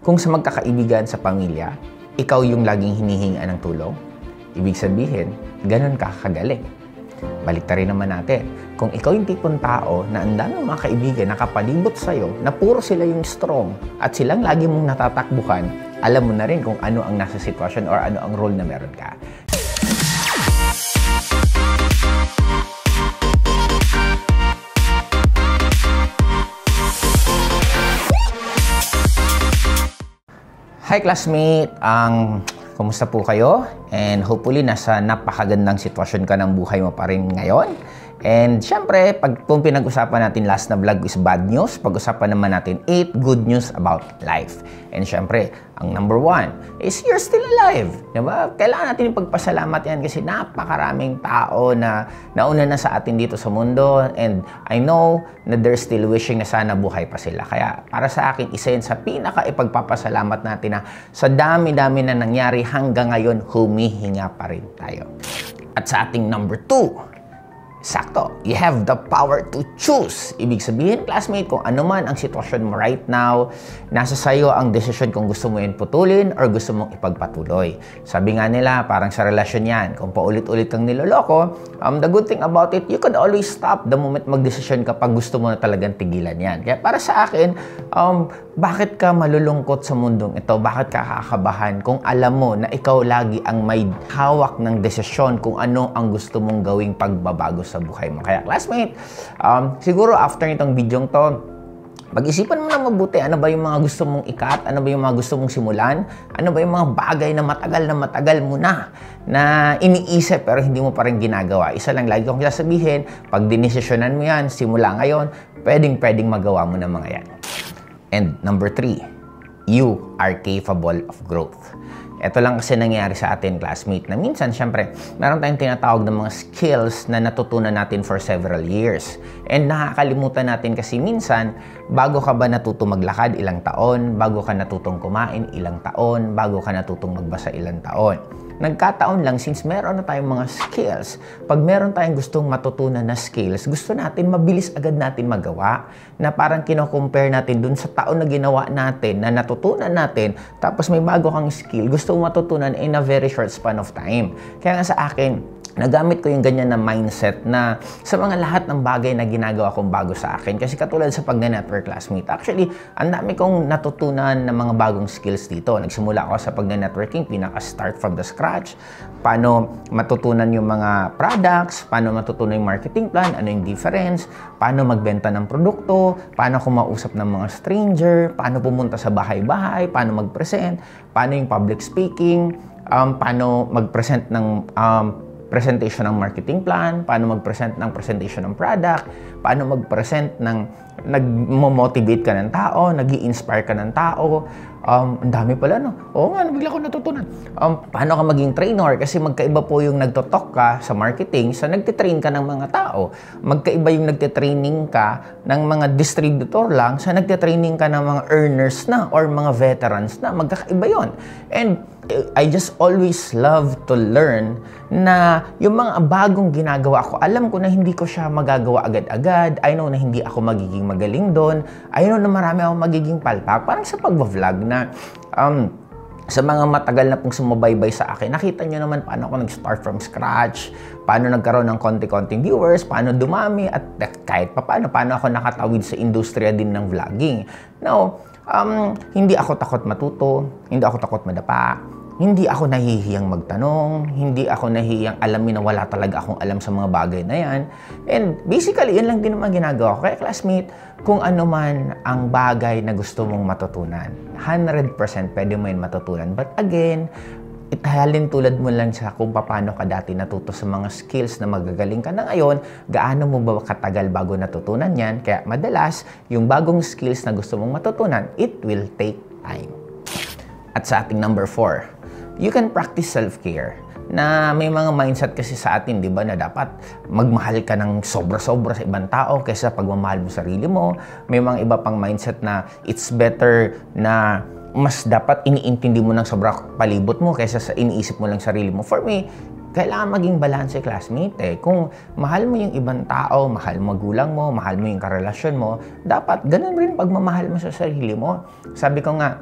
Kung sa magkakaibigan sa pamilya, ikaw yung laging hinihinga ng tulong, ibig sabihin, ganun ka kagaling. Baliktarin naman natin, kung ikaw yung tipong tao na ang dami mga kaibigan nakapalibot sa'yo, na puro sila yung strong at silang lagi mong natatakbuhan, alam mo na rin kung ano ang nasa sitwasyon or ano ang role na meron ka. Hi classmate! Kumusta po kayo? And hopefully nasa napakagandang sitwasyon ka ng buhay mo pa rin ngayon. And syempre, kung pinag-usapan natin last na vlog is bad news, pag-usapan naman natin 8 good news about life. And syempre, ang number 1 is you're still alive. Diba? Kailangan natin ipagpasalamat yan kasi napakaraming tao na nauna na sa atin dito sa mundo. And I know na they're still wishing na sana buhay pa sila. Kaya para sa akin, isa yun sa pinaka-ipagpapasalamat natin na sa dami-dami na nangyari hanggang ngayon, humihinga pa rin tayo. At sa ating number 2, sakto, you have the power to choose. Ibig sabihin, classmate, kung ano man ang sitwasyon mo right now, nasa sayo ang desisyon kung gusto mo yun putulin or gusto mong ipagpatuloy. Sabi nga nila, parang sa relasyon yan, kung paulit-ulit kang niloloko, the good thing about it, you could always stop the moment magdesisyon kapag gusto mo na talagang tigilan yan. Kaya para sa akin, bakit ka malulungkot sa mundong ito? Bakit ka kakabahan kung alam mo na ikaw lagi ang may hawak ng desisyon kung ano ang gusto mong gawing pagbabago sa buhay mo. Kaya classmate, siguro after nitong video to, pag-isipan mo na mabuti, ano ba yung mga gusto mong ikat? Ano ba yung mga gusto mong simulan? Ano ba yung mga bagay na matagal mo na iniisip pero hindi mo pa rin ginagawa? Isa lang lagi kong sasabihin, pag dinesisyonan mo yan, simula ngayon, pwedeng magawa mo na mga yan. And number 3, you are capable of growth. Ito lang kasi nangyari sa atin, classmate, na minsan, syempre, meron tayong tinatawag ng mga skills na natutunan natin for several years. And nakakalimutan natin kasi minsan, bago ka ba natuto maglakad, ilang taon, bago ka natutong kumain, ilang taon, bago ka natutong magbasa, ilang taon. Nagkataon lang, since meron na tayong mga skills, pag meron tayong gustong matutunan na skills, gusto natin, mabilis agad natin magawa, na parang kino-compare natin dun sa taon na ginawa natin, na natutunan natin, tapos may bago kang skill, gusto mo matutunan in a very short span of time. Kaya nga sa akin, nagamit ko yung ganyan na mindset na sa mga lahat ng bagay na ginagawa kong bago sa akin. Kasi katulad sa pag-network, classmate, actually, ang dami kong natutunan ng mga bagong skills dito. Nagsimula ako sa pag-networking, pinaka-start from the scratch. Paano matutunan yung mga products, paano matutunan yung marketing plan, ano yung difference, paano magbenta ng produkto, paano kumausap ng mga stranger, paano pumunta sa bahay-bahay, paano mag-present, paano yung public speaking, paano mag-present ng presentation ng marketing plan, paano mag-present ng presentation ng product, paano mag-present ng nag-motivate ka ng tao, nag-i-inspire ka ng tao. Ang dami pala, no? Oo nga, bigla ko natutunan. Paano ka maging trainer? Kasi magkaiba po yung nagtotalk ka sa marketing sa nagtitrain ka ng mga tao. Magkaiba yung nagtitraining ka ng mga distributor lang sa nagtitraining ka ng mga earners na or mga veterans na. Magkakaiba yun. And I just always love to learn na yung mga bagong ginagawa ko, alam ko na hindi ko siya magagawa agad-agad. I know na hindi ako magiging magaling doon. I know na marami ako magiging palpak. Parang sa pag-vlog na sa mga matagal na pong sumubaybay sa akin, nakita nyo naman paano ako nag-start from scratch, paano nagkaroon ng konti-konting viewers, paano dumami, at kahit paano ako nakatawid sa industriya din ng vlogging. Now, hindi ako takot matuto, hindi ako takot madapa, hindi ako nahihiyang magtanong, hindi ako nahihiyang alamin na wala talaga akong alam sa mga bagay na yan. And basically, yun lang din naman ginagawa ko. Kaya classmate, kung ano man ang bagay na gusto mong matutunan, 100% pwede mo yun matutunan. But again, itahalin tulad mo lang sa kung paano ka dati natuto sa mga skills na magagaling ka na ngayon, gaano mo ba katagal bago natutunan yan. Kaya madalas, yung bagong skills na gusto mong matutunan, it will take time. At sa ating number 4, you can practice self-care. Na may mga mindset kasi sa atin, di ba, na dapat magmahal ka ng sobra-sobra sa ibang tao kaysa pagmamahal mo sarili mo. May mga iba pang mindset na it's better na mas dapat iniintindi mo ng sobra palibot mo kaysa sa iniisip mo lang sarili mo. For me, kailangan maging balance, classmate. Kung mahal mo yung ibang tao, mahal mo magulang mo, mahal mo yung karelasyon mo, dapat ganun rin pagmamahal mo sa sarili mo. Sabi ko nga,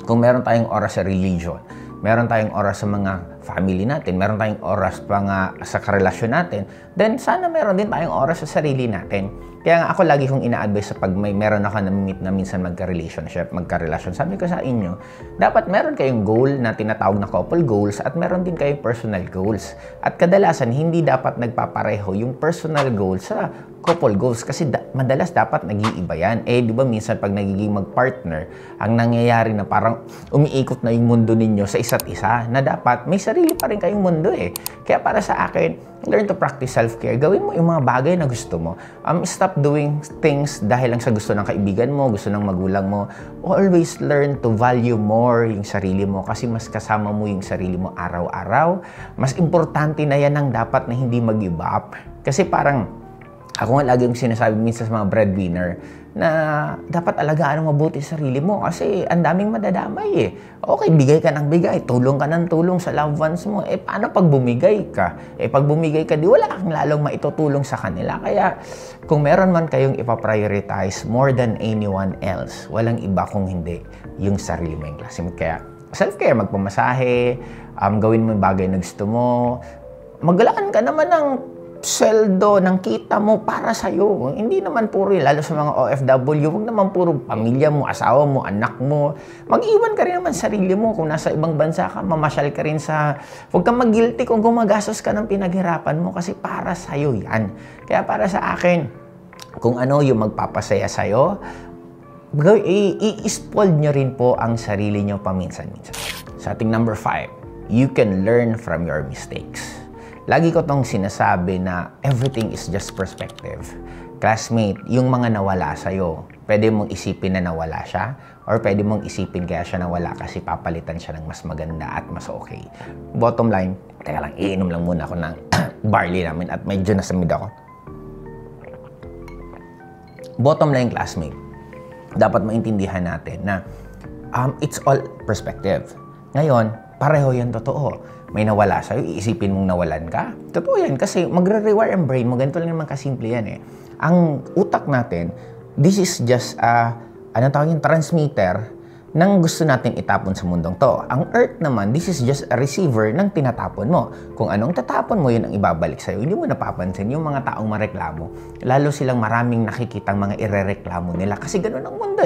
Kung meron tayong oras sa religion, meron tayong oras sa mga family natin, meron tayong oras pa nga sa karelasyon natin, then sana meron din tayong oras sa sarili natin. Kaya nga ako lagi kong ina-advise sa pag meron ako na-meet na minsan magkarelasyon, sabi ko sa inyo, dapat meron kayong goal na tinatawag na couple goals at meron din kayong personal goals. At kadalasan, hindi dapat nagpapareho yung personal goals sa couple goals kasi madalas dapat nag-iiba yan. Di ba minsan pag nagiging mag-partner, ang nangyayari na parang umiikot na yung mundo ninyo sa isa't isa na dapat may sarili pa rin kayong mundo Kaya para sa akin, learn to practice self-care. Gawin mo yung mga bagay na gusto mo. Stop doing things dahil lang sa gusto ng kaibigan mo, gusto ng magulang mo. Always learn to value more yung sarili mo kasi mas kasama mo yung sarili mo araw-araw. Mas importante na yan ang dapat na hindi mag-give up. Kasi parang ako nga lagi yung sinasabi minsan sa mga breadwinner na dapat alagaan mo mabuti sa sarili mo kasi ang daming madadamay Okay, bigay ka ng bigay, tulong ka ng tulong sa loved ones mo. Paano pag bumigay ka? Pag bumigay ka, di wala kang lalong maitutulong sa kanila. Kaya kung meron man kayong ipaprioritize more than anyone else, walang iba kung hindi yung sarili mo yung classmate. Kaya self-care, magpamasahe, gawin mo yung bagay na gusto mo, maglaan ka naman ng sweldo ng kita mo para sa'yo. Hindi naman puro, lalo sa mga OFW, huwag naman puro pamilya mo, asawa mo, anak mo. Mag-iwan ka rin naman sarili mo. Kung nasa ibang bansa ka, mamasyal ka rin sa... Huwag kang mag-guilty kung gumagastos ka ng pinaghirapan mo kasi para sa'yo yan. Kaya para sa akin, kung ano yung magpapasaya sa'yo, i-spoil nyo rin po ang sarili nyo paminsan-minsan. Sa ating number 5, you can learn from your mistakes. Lagi ko tong sinasabi na everything is just perspective. Classmate, yung mga nawala sa'yo, pwede mong isipin na nawala siya or pwede mong isipin kaya siya nawala kasi papalitan siya ng mas maganda at mas okay. Bottom line, teka lang, iinom lang muna ako ng barley namin at medyo nasamid ako. Bottom line, classmate, dapat maintindihan natin na it's all perspective. Ngayon, pareho yan totoo. May nawala sa'yo, iisipin mong nawalan ka. Totoo yan kasi magre-rewire ang brain mo. Ganito lang naman kasimple yan Ang utak natin, this is just transmitter ng gusto natin itapon sa mundong to. Ang Earth naman, this is just a receiver ng tinatapon mo. Kung anong tatapon mo, yun ang ibabalik sa'yo. Hindi mo napapansin yung mga taong mareklamo. Lalo silang maraming nakikitang mga irereklamo nila. Kasi ganun ang mundo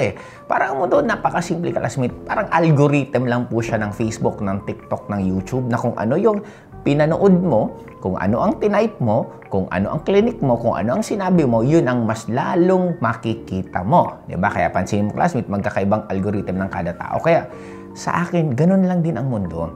Parang ang mundo, napakasimple classmate. Parang algorithm lang po siya ng Facebook, ng TikTok, ng YouTube, na kung ano yung pinanood mo, kung ano ang tinype mo, kung ano ang clinic mo, kung ano ang sinabi mo, yun ang mas lalong makikita mo. Diba? Kaya pansinin mo, classmate, magkakaibang algorithm ng kada tao. Kaya sa akin, ganun lang din ang mundo.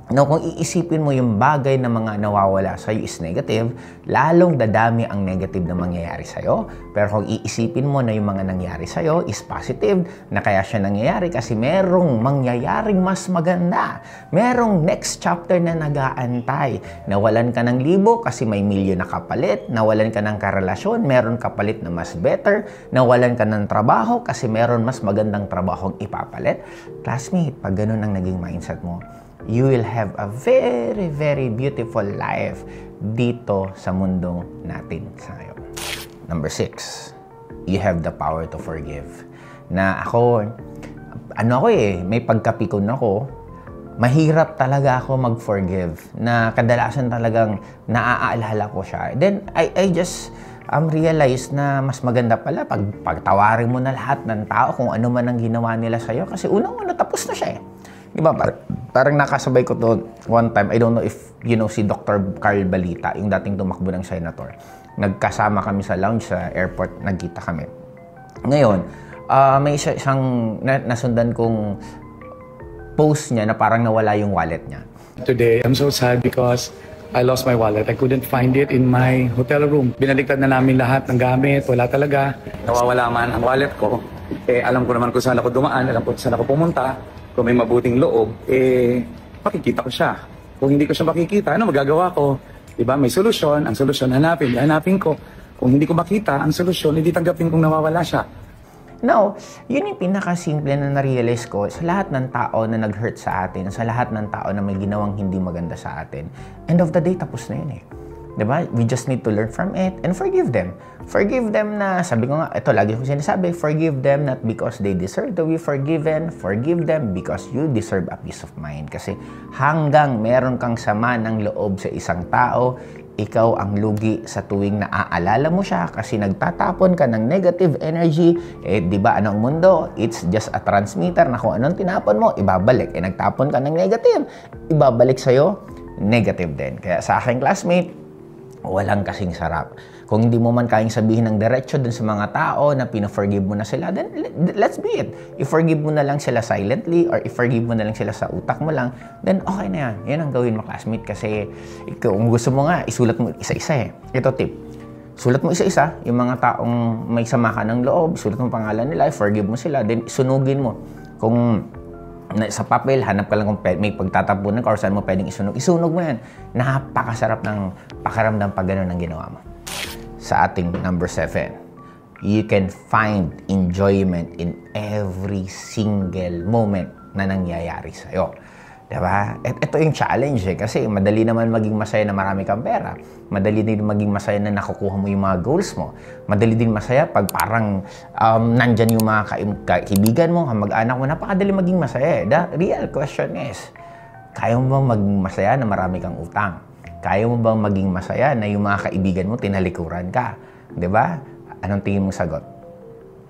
No, kung iisipin mo yung bagay na mga nawawala sa'yo is negative, lalong dadami ang negative na mangyayari sa'yo. Pero kung iisipin mo na yung mga nangyari sa'yo is positive, na kaya siya nangyayari kasi merong mangyayaring mas maganda. Merong next chapter na nag-aantay. Nawalan ka ng libo kasi may milyon na kapalit. Nawalan ka ng karelasyon, meron kapalit na mas better. Nawalan ka ng trabaho kasi meron mas magandang trabahong ipapalit. Classmate, pag ganun ang naging mindset mo, you will have a very, very beautiful life dito sa mundong natin sa ngayon. Number 6, you have the power to forgive. Na ako, may pagkapikon ako, mahirap talaga ako mag-forgive. Na kadalasan talagang naaalala ko siya. Then, I just realize na mas maganda pala pagtawarin mo na lahat ng tao kung ano man ang ginawa nila sa'yo. Kasi unang-una, tapos na siya Diba? Parang nakasabay ko to one time. I don't know if you know si Dr. Carl Balita, yung dating tumakbo ng senator. Nagkasama kami sa lounge sa airport, nagkita kami. Ngayon, may isang nasundan kong post niya na parang nawala yung wallet niya. Today, I'm so sad because I lost my wallet. I couldn't find it in my hotel room. Binaliktad na namin lahat ng gamit. Wala talaga. Nawawala man ang wallet ko. Alam ko naman kung saan ako dumaan. Alam ko kung saan ako pumunta. Kung may mabuting loob, makikita ko siya. Kung hindi ko siya makikita, ano magagawa ko? Diba? May solusyon. Ang solusyon, hanapin ko. Kung hindi ko makita, ang solusyon, hindi tanggapin kung nawawala siya. Now, yun yung pinakasimple na na-realize ko sa lahat ng tao na nag-hurt sa atin, sa lahat ng tao na may ginawang hindi maganda sa atin. End of the day, tapos na yun Diba? We just need to learn from it and forgive them. Forgive them na, sabi ko nga, ito lagi ko sinasabi, forgive them not because they deserve to be forgiven, forgive them because you deserve a peace of mind. Kasi hanggang meron kang sama ng loob sa isang tao, ikaw ang lugi sa tuwing naaalala mo siya kasi nagtatapon ka ng negative energy. Di ba anong mundo? It's just a transmitter na kung anong tinapon mo, ibabalik. Nagtapon ka ng negative, ibabalik sa'yo, negative din. Kaya sa aking classmate, walang kasing sarap. Kung hindi mo man kayang sabihin ng diretso dun sa mga tao na pina-forgive mo na sila, then let's be it. I-forgive mo na lang sila silently or i-forgive mo na lang sila sa utak mo lang, then okay na yan. Yan ang gawin mo, classmate. Kasi kung gusto mo nga, isulat mo isa-isa eh. Ito tip. Sulat mo isa-isa, yung mga taong may sama ka ng loob, sulat mo pangalan nila, i-forgive mo sila, then sunugin mo. Kung sa papel, hanap ka lang kung may pagtatapunan ka or saan mo pwedeng isunog. Isunog mo yan. Napakasarap ng pakaramdam pag gano'n ang ginawa mo. Sa ating number 7, you can find enjoyment in every single moment na nangyayari sa'yo. Diba? Ito yung challenge eh. Kasi madali naman maging masaya na marami kang pera. Madali din maging masaya na nakukuha mo yung mga goals mo. Madali din masaya pag parang nandyan yung mga kaibigan mo, kamag-anak mo. Napakadali maging masaya eh. The real question is, kaya mo bang maging masaya na marami kang utang? Kaya mo bang maging masaya na yung mga kaibigan mo tinalikuran ka? Diba? Anong tingin mong sagot?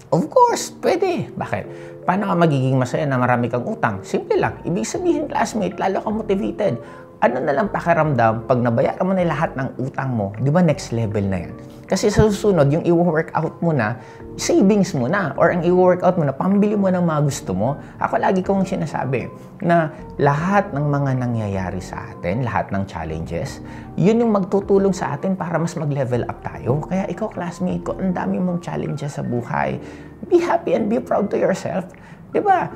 Of course, pwede. Bakit? Paano ka magiging masaya na marami kang utang? Simple lang. Ibig sabihin, classmate, lalo kang motivated. Ano na lang pakiramdam pag nabayaran mo na lahat ng utang mo, di ba next level na yan? Kasi sa susunod, yung i-workout mo na, savings mo na, or ang i-workout mo na, pambili mo ng mga gusto mo. Ako lagi kong sinasabi na lahat ng mga nangyayari sa atin, lahat ng challenges, yun yung magtutulong sa atin para mas mag-level up tayo. Kaya ikaw, classmate ko, ang dami mong challenges sa buhay. Be happy and be proud to yourself. Di ba?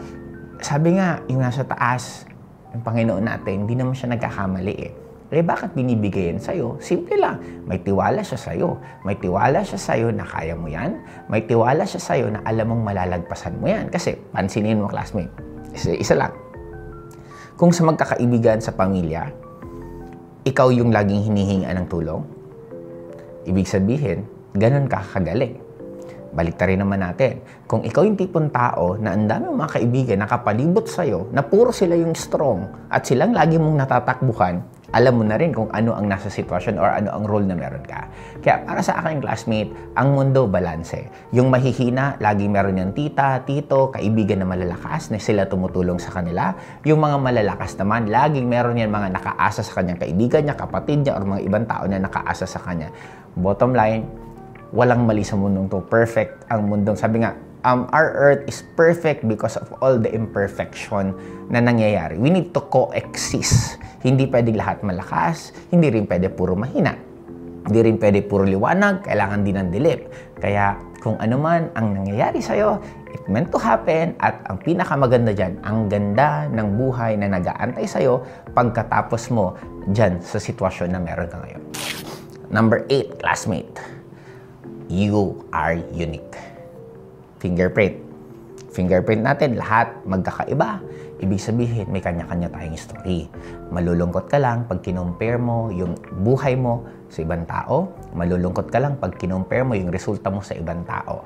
Sabi nga, yung nasa taas, ang Panginoon natin, hindi naman siya nagkakamali eh. Bakit binibigay yan sa'yo? Simple lang. May tiwala siya sa'yo. May tiwala siya sa'yo na kaya mo yan. May tiwala siya sa'yo na alam mong malalagpasan mo yan. Kasi, pansinin mo, classmate. Isa lang. Kung sa magkakaibigan sa pamilya, ikaw yung laging hinihingaan ng tulong, ibig sabihin, ganun ka kagaling. Baliktarin naman natin. Kung ikaw yung tipong tao na ang dami mga kaibigan nakapalibot sa'yo, na puro sila yung strong at silang lagi mong natatakbuhan, alam mo na rin kung ano ang nasa sitwasyon or ano ang role na meron ka. Kaya para sa aking classmate, ang mundo balanse. Yung mahihina, lagi meron yung tita, tito, kaibigan na malalakas na sila tumutulong sa kanila. Yung mga malalakas naman, laging meron yan mga nakaasa sa kanyang kaibigan niya, kapatid niya, or mga ibang tao na nakaasa sa kanya. Bottom line, walang mali sa mundong to. Perfect ang mundong. Sabi nga, our earth is perfect because of all the imperfection na nangyayari. We need to coexist. Hindi pwedeng lahat malakas, hindi rin pwede puro mahina. Hindi rin pwede puro liwanag, kailangan din ng dilim. Kaya kung ano man ang nangyayari sa'yo, it meant to happen at ang pinakamaganda dyan, ang ganda ng buhay na nag-aantay sa'yo pagkatapos mo dyan sa sitwasyon na meron ka ngayon. Number 8, classmate. You are unique. Fingerprint. Fingerprint natin, lahat magkakaiba. Ibig sabihin, may kanya-kanya tayong story. Malulungkot ka lang pag kinumpare mo yung buhay mo sa ibang tao. Malulungkot ka lang pag kinumpare mo yung resulta mo sa ibang tao.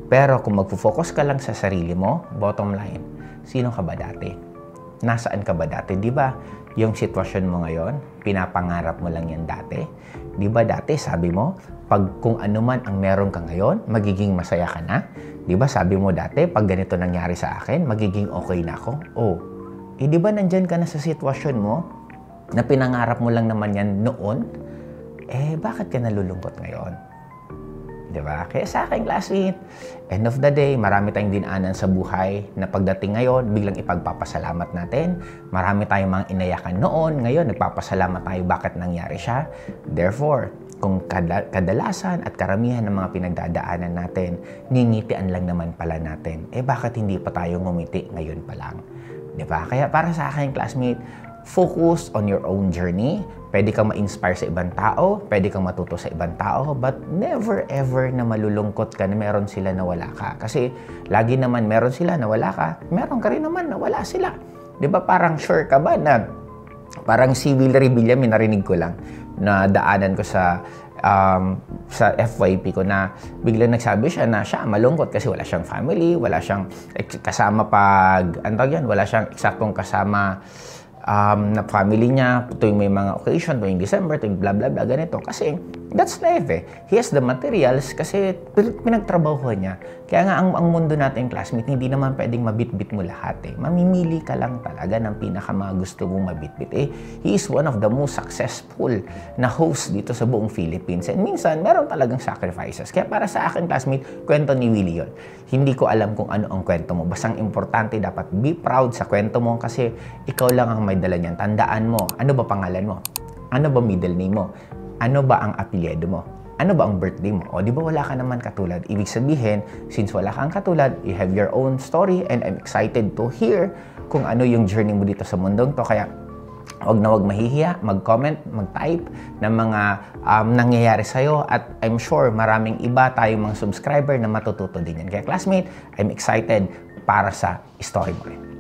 Pero kung magpo-focus ka lang sa sarili mo, bottom line, sino ka ba dati? Nasaan ka ba dati? Di ba yung sitwasyon mo ngayon, pinapangarap mo lang yan dati? Di ba dati, sabi mo, pag kung ano man ang meron ka ngayon, magiging masaya ka na? Di ba sabi mo dati, pag ganito nangyari sa akin, magiging okay na ako? Oh, di ba nandyan ka na sa sitwasyon mo na pinangarap mo lang naman yan noon? Bakit ka nalulungkot ngayon? Di ba? Kaya sa akin, classmate, end of the day, marami tayong dinaanan sa buhay na pagdating ngayon, biglang ipagpapasalamat natin. Marami tayong mga inayakan noon, ngayon, nagpapasalamat tayo bakit nangyari siya. Therefore, kung kadalasan at karamihan ng mga pinagdadaanan natin, ngingitian lang naman pala natin, bakit hindi pa tayo ngumiti ngayon pa lang? Diba? Kaya para sa akin, classmate, focus on your own journey. Pwede kang ma-inspire sa ibang tao, pwede kang matuto sa ibang tao, but never ever na malulungkot ka na meron sila na wala ka. Kasi lagi naman meron sila na wala ka, meron ka rin naman na wala sila. Diba parang sure ka ba na Parang si Will Revilla, may narinig ko lang na daanan ko sa FYP ko na biglang nagsabi siya na siya malungkot kasi wala siyang family, wala siyang kasama wala siyang eksaktong kasama na family niya tuwing may mga occasion, tuwing December, tuwing blah blah blah, ganito. Kasi that's life eh. He has the materials kasi pinagtrabahuhan niya. Kaya nga ang mundo natin, classmate, hindi naman pwedeng mabitbit mo lahat eh. Mamimili ka lang talaga ng gusto mong mabitbit eh. He is one of the most successful na host dito sa buong Philippines. And minsan, meron talagang sacrifices. Kaya para sa akin, classmate, kwento ni Willie yun. Hindi ko alam kung ano ang kwento mo. Basta ang importante, dapat be proud sa kwento mo kasi ikaw lang ang may dala niyan. Tandaan mo, ano ba pangalan mo? Ano ba middle name mo? Ano ba ang apelyido mo? Ano ba ang birthday mo? O di ba wala ka naman katulad? Ibig sabihin, since wala kang katulad, you have your own story and I'm excited to hear kung ano yung journey mo dito sa mundong to. Kaya wag na wag mahihiya, mag-comment, mag-type ng mga nangyayari sa'yo at I'm sure maraming iba tayong mga subscriber na matututo din yan. Kaya classmate, I'm excited para sa story mo rin.